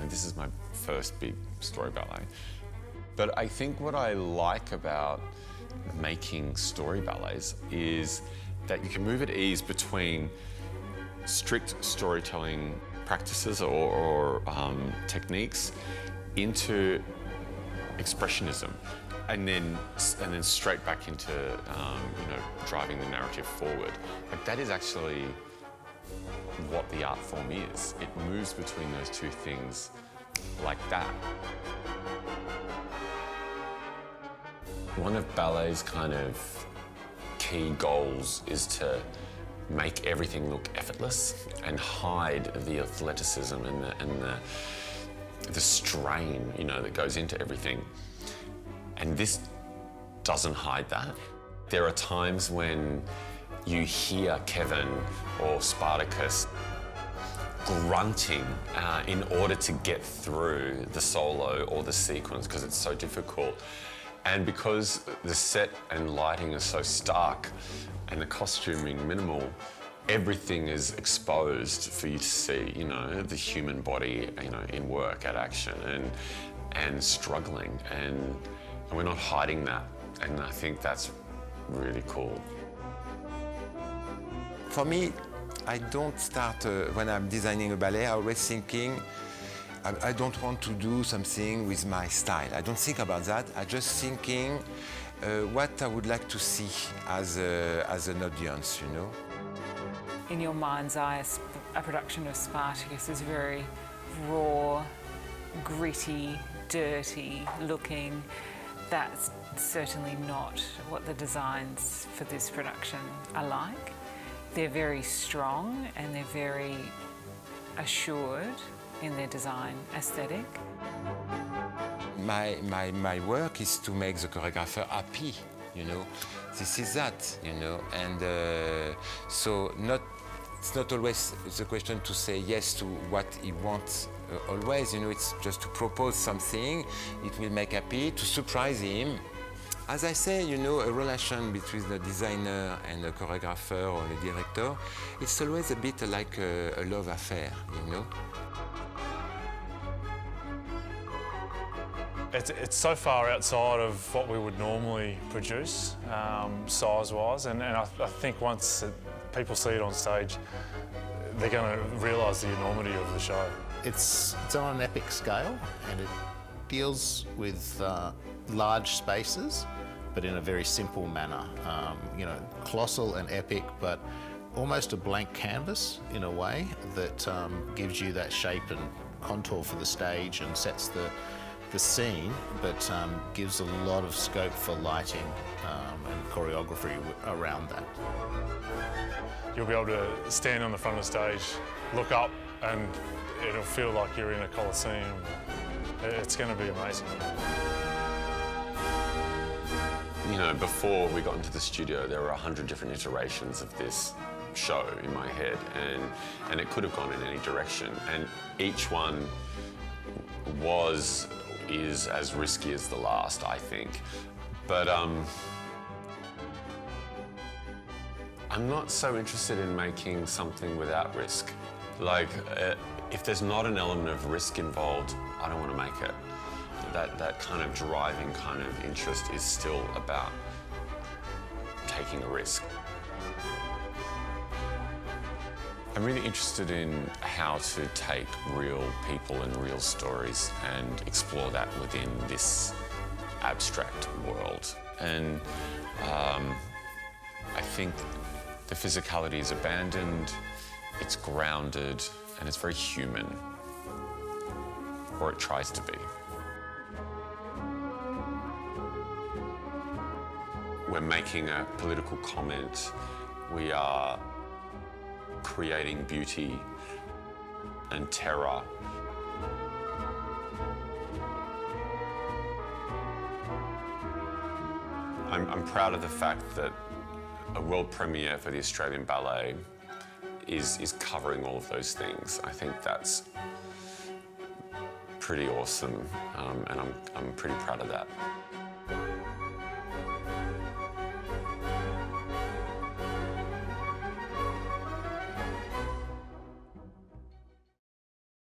this is my first big story ballet. But I think what I like about making story ballets is that you can move at ease between strict storytelling practices or techniques into expressionism, and then straight back into driving the narrative forward. Like, that is actually what the art form is. It moves between those two things like that. One of ballet's kind of key goals is to make everything look effortless and hide the athleticism and the strain, that goes into everything. And this doesn't hide that. There are times when you hear Kevin or Spartacus grunting in order to get through the solo or the sequence because it's so difficult. And because the set and lighting are so stark and the costuming minimal, everything is exposed for you to see, the human body, in work, at action, and struggling. And we're not hiding that. And I think that's really cool. For me, I don't start, when I'm designing a ballet, I'm always thinking, I don't want to do something with my style. I don't think about that. I'm just thinking what I would like to see as an audience, In your mind's eye, a production of Spartacus is very raw, gritty, dirty looking. That's certainly not what the designs for this production are like. They're very strong and they're very assured in their design aesthetic. My work is to make the choreographer happy, This is that, and so it's not always the question to say yes to what he wants always, it's just to propose something, it will make happy, to surprise him. As I say, a relation between the designer and the choreographer or the director, it's always a bit like a love affair, It's so far outside of what we would normally produce, size-wise, and I think once people see it on stage, they're going to realise the enormity of the show. It's on an epic scale, and it deals with large spaces, but in a very simple manner. Colossal and epic, but almost a blank canvas in a way that gives you that shape and contour for the stage and sets the scene, but gives a lot of scope for lighting and choreography around that. You'll be able to stand on the front of the stage, look up, and it'll feel like you're in a coliseum. It's going to be amazing. Before we got into the studio, there were 100 different iterations of this show in my head, and it could have gone in any direction. And each one is as risky as the last, I think. But I'm not so interested in making something without risk. Like, if there's not an element of risk involved, I don't want to make it. That kind of driving kind of interest is still about taking a risk. I'm really interested in how to take real people and real stories and explore that within this abstract world. And I think the physicality is abandoned, it's grounded, and it's very human, or it tries to be. We're making a political comment. We are creating beauty and terror. I'm proud of the fact that a world premiere for the Australian Ballet is covering all of those things. I think that's pretty awesome, and I'm pretty proud of that.